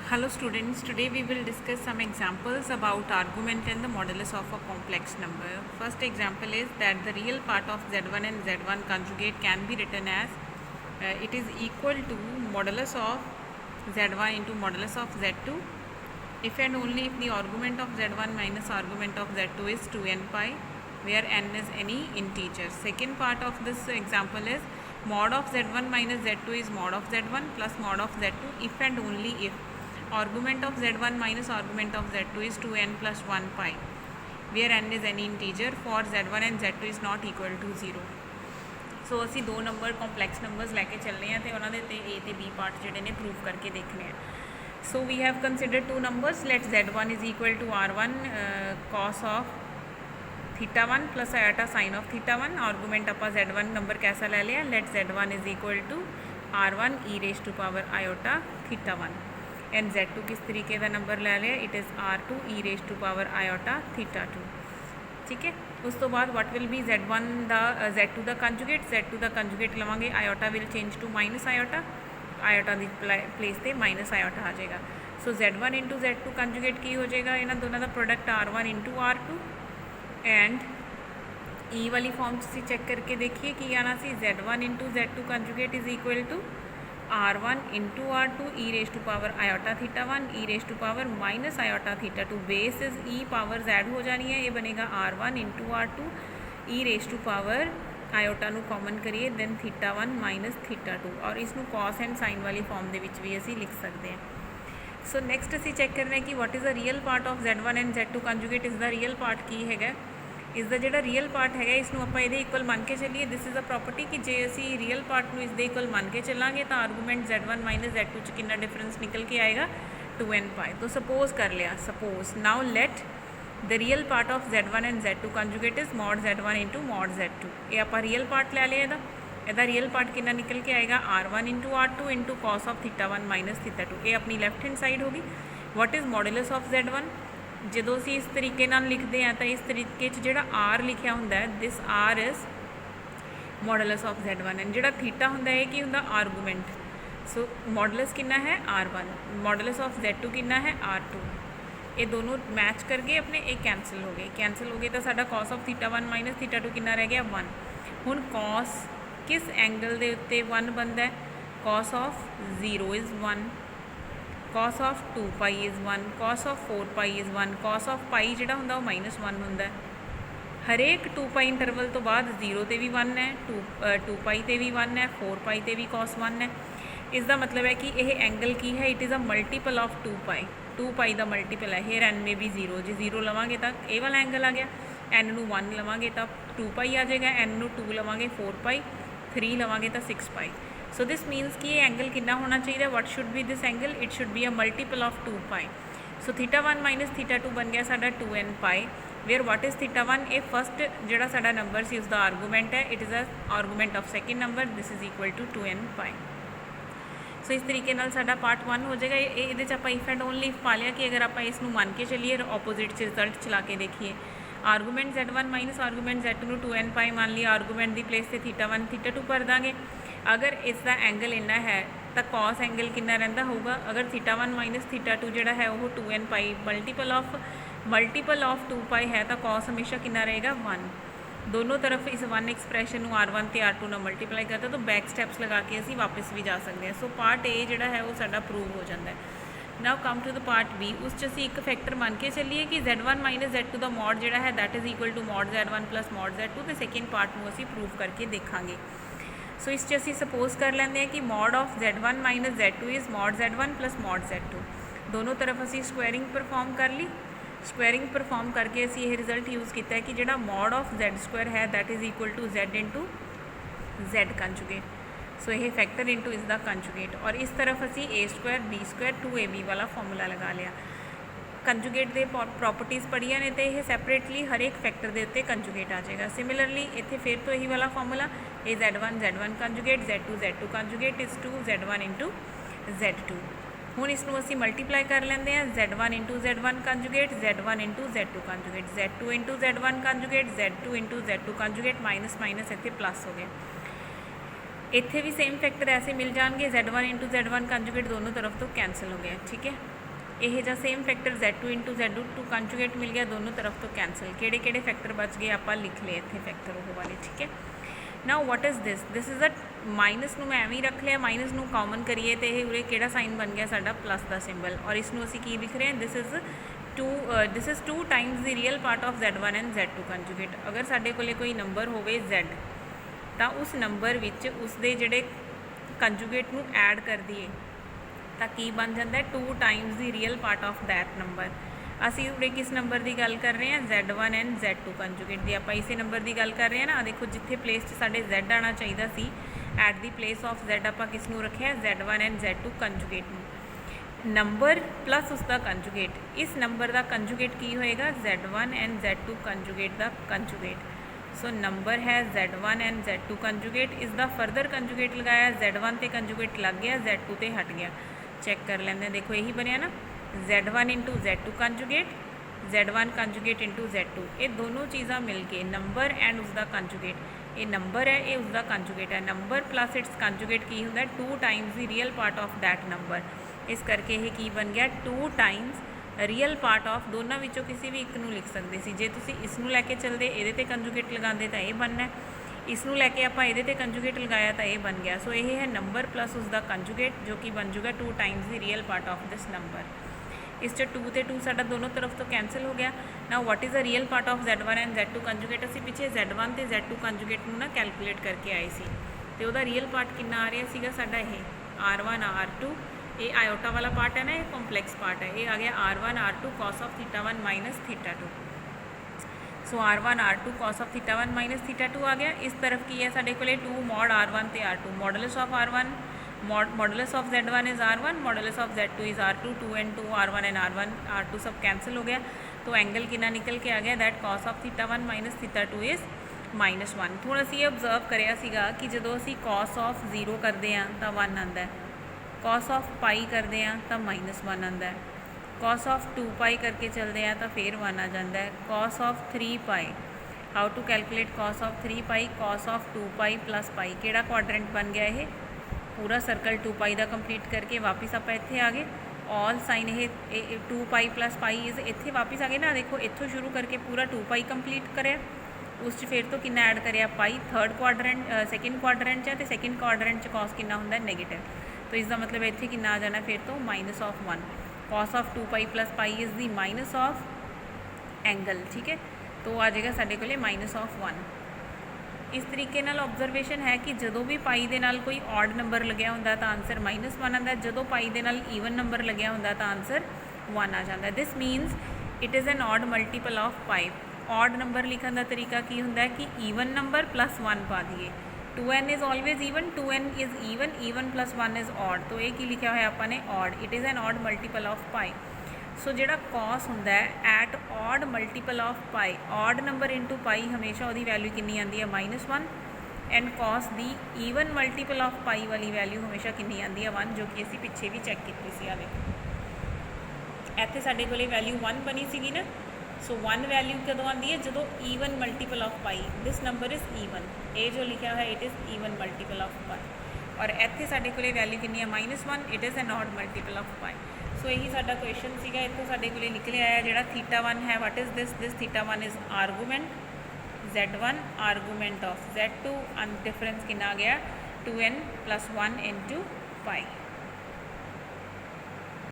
Hello students, today we will discuss some examples about argument and the modulus of a complex number. First example is that the real part of z1 and z1 conjugate can be written as it is equal to modulus of z1 into modulus of z2 if and only if the argument of z1 minus argument of z2 is 2n pi where n is any integer. Second part of this example is mod of z1 minus z2 is mod of z1 plus mod of z2 if and only if argument of z1 minus argument of z2 is 2n plus 1 pi where n is any integer for z1 and z2 is not equal to 0. सो असी दो number complex numbers लैके चलने हैं तो उन्होंने ए ते B part जोड़े ने प्रूव करके देखने हैं. So we have consider two numbers. Let z1 is equal to r1 cos of theta 1 plus iota sine of theta 1. Argument आप z1 नंबर कैसा ले लिया. Let z1 is equal to r1 e raise to power iota theta 1 and z2 किस तरीके का number ले लिया. It is r2 e raise to power iota theta 2. ठीक है. उस तो बाद what will be z1 the z2 the conjugate. z2 the conjugate लवांगे. Iota will change to minus iota. Iota की प्लेस से माइनस आयोटा आ जाएगा. So z1 into z2 conjugate की हो जाएगा. इन्होंने दोनों का product r1 into r2 and ई वाली फॉर्म से चेक करके देखिए कि आना सी z1 into z2 conjugate is equal to r1 into r2 e raise to power iota theta 1 e raise to power minus iota theta 2. Base is e power z हो जानी है. ये बनेगा r1 into r2 e raise to power iota नू common करिए then theta 1 minus theta 2 और इसनू cos and sine वाली फॉर्म दे विच भी असी लिख सकते हैं. सो नैक्सट असी चेक करना है कि what is the real part of z1 and z2 conjugate. इस द रियल पार्ट की है. इसका जोड़ा रियल पार्ट है इसनों आप ये इक्वल मन के चलिए. दिस इज़ अ प्रॉपर्टी कि जे असी रियल पार्ट में इसके इक्वल मन के चलांगे तो आर्गूमेंट z1 माइनस z2 च कितना डिफरेंस निकल के आएगा 2n पाई. तो सपोज कर लिया. Suppose now let the real part of z1 and z2 conjugate is mod z1 into mod z2. ये आप रियल पार्ट ले लिया. ਇਹਦਾ रियल पार्ट कितना निकल के आएगा r1 into r2 into cos of theta 1 minus theta 2. ये अपनी लैफ्ट हैंड साइड होगी. What is modulus of z1. जो असी इस तरीके लिखते हैं तो इस तरीके जोड़ा आर लिखा होंगे this r is modulus of z1 and जोड़ा थीटा होंगे ये की होंगे आर्गूमेंट. सो मॉडुलस कितना है r1. मॉडुलस ऑफ z2 कितना है r2. ये दोनों मैच करके अपने एक कैंसल हो गए. कैंसल हो गए तो साडा cos of theta 1 minus theta 2 कितना रह गया 1. हुण कॉस किस एंगल के उत्ते 1 बनता है. Cos of 0 is 1. Cos of 2 pi is 1. Cos of 4 pi is 1. Cos of pi जोड़ा होंगे वो -1 होंगे. हरेक 2 पाई इंटरवल तो बाद 0 ते भी 1 है. 2 पाई ते भी 1 है. 4 पाई ते भी कॉस 1 है. इसका मतलब है कि यह एंगल की है. It is a multiple of 2 पाई. 2 पाई का मल्टीपल है. हेयर एन में भी 0. जो 0 लवांगे तो ये वाला एंगल आ गया. एन नू 1 लवांगे तो 2 पाई आ जाएगा. एन नू 2 लवांगे 4 पाई. 3 लवांगे तो 6 पाई. सो दिस मीनस कि ये एंगल कितना होना चाहिए. What should be this angle. It should be a multiple of 2 pi. So theta 1 minus theta 2 बन गया साडा 2n pi where what is theta 1. ये फस्ट जोड़ा साडा नंबर सी उसका आर्गूमेंट है. It is a argument of second number. This is equal to 2n pi. So इस तरीके साडा पार्ट 1 हो जाएगा. ये आप इफ एंड ओनली इफ पा लिया कि अगर आप इसनू मन के चलिए ऑपोजिट रिजल्ट चला के देखिए. Argument z1 minus argument z2 2n पाई मान लिया. आर्गूमेंट की प्लेस से थीटा 1 थीटा 2 भर देंगे. अगर इसका एंगल इन्ना है तो कॉस एंगल कितना रहिंदा होगा. अगर थीटा 1 माइनस थीटा 2 जोड़ा है वो 2n पाई मल्टीपल ऑफ 2 पाई है तो कॉस हमेशा कितना रहेगा 1. दोनों तरफ इस 1 एक्सप्रैशन r1 तो r2 ना मल्टीप्लाई करता तो बैक स्टैप्स लगा के असी वापस भी जा सकते हैं. सो पार्ट ए जोड़ा है वो साडा प्रूव हो जाता है. Now come to the part B. उस असी एक फैक्टर मान के चलिए कि z1 माइनस z2 का मॉड जोड़ा है that is equal to mod z1 plus mod z2. तो सैकेंड पार्ट में असी प्रूव करके देखांगे. सो इस असी सपोज कर लेंगे कि mod of z1 minus z2 is mod z1 plus mod z2. दोनों तरफ असी स्क्वेयरिंग परफॉर्म कर ली. स्क्वेयरिंग परफॉर्म करके असी ये रिजल्ट यूज़ किया है कि जोड़ा मॉड ऑफ z स्क्वायर है that is equal to z into z conjugate. So यह फैक्टर इंटू इसका कंजुगेट. और इस तरफ असी a square b square 2ab वाला फॉर्मूला लगा लिया. कंजुगेट के प्रॉपर्टीज़ पढ़िया ने तो यह सैपरेटली हर एक फैक्टर के उत्ते कंजुगेट आ जाएगा. सिमिलरली इत्थे फिर तो यही वाला फॉर्मूला ए z1 conjugate z2 conjugate is to z1 into z2. हुण इसनूं असी मल्टीप्लाई कर लेंगे हैं. z1 into z1 conjugate z1 into z2 conjugate z2 into z1 conjugate z2 into z2 conjugate minus minus इत्थे प्लस हो गया. इत्थे भी सेम फैक्टर ऐसे मिल जाएंगे. z1 इंटू z1 कंजुगेट दोनों तरफ तो कैंसल हो गया. ठीक है. ਇਹ ਜਿਹਾ same factor Z2 into Z2 conjugate मिल गया, दोनों तरफ तो कैंसल। किहड़े फैक्टर बच गए आप लिख लिए इत्थे फैक्टर वो वाले, ठीक है। Now what is this is a minus नूं मैं एवें ही रख लिया, माइनस नूं कॉमन करिए तो ये उरे किहड़ा साइन बन गया साडा प्लस का सिंबल, और इसनूं असीं की लिख रहे हैं this is 2 times the real part of Z1 and Z2 conjugate. अगर साडे कोले कोई नंबर होवे Z तो उस नंबर विच उसदे जिहड़े कंजुगेट नूं ऐड कर दईए तो की बन जाता है 2 times the real part of that number. असी उरे किस नंबर की गल कर रहे हैं Z1 एंड Z2 कंजुगेट की, आप इसे नंबर की गल कर रहे हैं ना। देखो जिथे प्लेस साडे Z आना चाहिए सी, at the place of Z आप किस नूं रखिया Z1 एंड Z2 कंजुगेट नूं। नंबर प्लस उसका कंजुगेट, इस नंबर का कंजुगेट की होएगा Z1 एंड Z2 कंजुगेट का कंजुगेट। सो नंबर है Z1 एंड Z2 कंजुगेट, इसका फर्दर कंजुगेट लगाया Z1 ते कंजुगेट लग गया, Z2 ते हट गया। चेक कर लेंगे, देखो यही बनया ना Z1 into Z2 conjugate, Z1 conjugate into Z2, ये दोनों चीज़ा मिल के नंबर एंड उसका कंजुगेट, ये नंबर है ये उसका कंजुगेट है। नंबर प्लस इट्स कंजुगेट की होंगे 2 times the real part of that number, इस करके ये की बन गया 2 टाइम्स रियल पार्ट ऑफ। दोनों विचों किसी भी एक नूं लिख सकते सी, जे तुसी इसनूं लैके चलते ये ते कंजुगेट लगाते तो ये बनना है, इसनूं लैके आपां इहदे ते कंजुगेट लगाया तो ये बन गया। सो ये है नंबर प्लस उसका कंजुगेट जो कि बन जूगा 2 times the real part of this number. इस 2 ते 2 साडा दोनों तरफ तो कैंसल हो गया। Now what is the real part of Z1 and Z2 conjugate, असीं पिछे Z1 ते Z2 कंजुगेट नूं ना कैलकुलेट करके आए सी, ते उहदा रियल पार्ट कितना आ रहा सीगा साडा ये R1 R2, ये आयोटा वाला पार्ट है ना, ये कॉम्पलैक्स पार्ट है, ये आ गया R1 R2 cos of θ1 minus θ2। So R1 R2 cos of θ1 minus θ2 आ गया। इस तरफ की है साडे कोले 2 mod R1 ते R2, modulus of R1 modulus of Z1 is R1, modulus of Z2 is R2, 2 and 2 R1 and R1 R2 सब कैंसल हो गया। तो एंगल कितना निकल के आ गया that cos of θ1 minus θ2 is -1। हुण असीं ऑब्जर्व करिया सीगा कि जदों असीं cos ऑफ 0 करते हैं तो 1 आंदा है, cos ऑफ पाई करते हैं तो -1 आंदा है, cos ऑफ 2 पाई करके चलते हैं तो फिर 1 आ जाता है, cos of 3 pi. How to calculate cos of 3 pi, cos of 2 pi plus pi, किहड़ा क्वाड्रेंट बन गया ये पूरा सर्कल 2 पाई का कंप्लीट करके वापस आप इत्थे आ गए। ऑल साइन ये 2 पाई प्लस पाई इस इत्थे वापस आ गए ना। देखो इत्थों शुरू करके पूरा 2 पाई कंप्लीट करे, उस फिर तो कितना ऐड करे पाई, थर्ड क्वाड्रेंट सैकेंड क्वाड्रेंट च, सैकेंड क्वाड्रेंट च कॉस कितना होंदा नेगेटिव, तो इसका मतलब इत्थे कितना आ जाना फिर तो -1। Cos of 2 pi plus pi is the minus of angle, ठीक है। तो आ जाएगा साडे कोले -1। इस तरीके नाल ऑब्जरवेशन है कि जदों भी पाई दे नाल कोई ऑड नंबर लग्या हुंदा तो आंसर -1 आंदा, जदों पाई दे नाल ईवन नंबर लग्या हुंदा तो आंसर 1 आ जाता है। This means it is an odd multiple of pi. Odd number लिखने का तरीका की हुंदा है कि ईवन नंबर प्लस 1 पा दिए, 2n is always even, 2n is even, even plus 1 is odd, तो ये की लिखा हुआ आपने odd, it is an odd multiple of pi. So जिहड़ा कॉस हुंदा है at odd multiple of pi, odd number into pi हमेशा वो वैल्यू कितनी आती है -1, एंड कॉस दी ईवन मल्टीपल ऑफ पाई वाली वैल्यू हमेशा कितनी आती है 1, जो कि असी पिछे भी चैक की सी। देखो इत्थे साडे कोले वैल्यू 1 बनी सीगी ना। सो 1 वैल्यू कदों आती है जदों even multiple of pi, this number is even, ये जो लिखा है it is even multiple of pi, और इत्थे साडे कोले वैल्यू कितनी है -1, it is an odd multiple of pi. So यही साडा क्वेश्चन सीगा, इत्थों साडे कोले निकले आया जिहड़ा θ1 है, what is this θ1 is argument Z1 argument of Z2, and difference कितना आ गया 2n + 1 × पाई।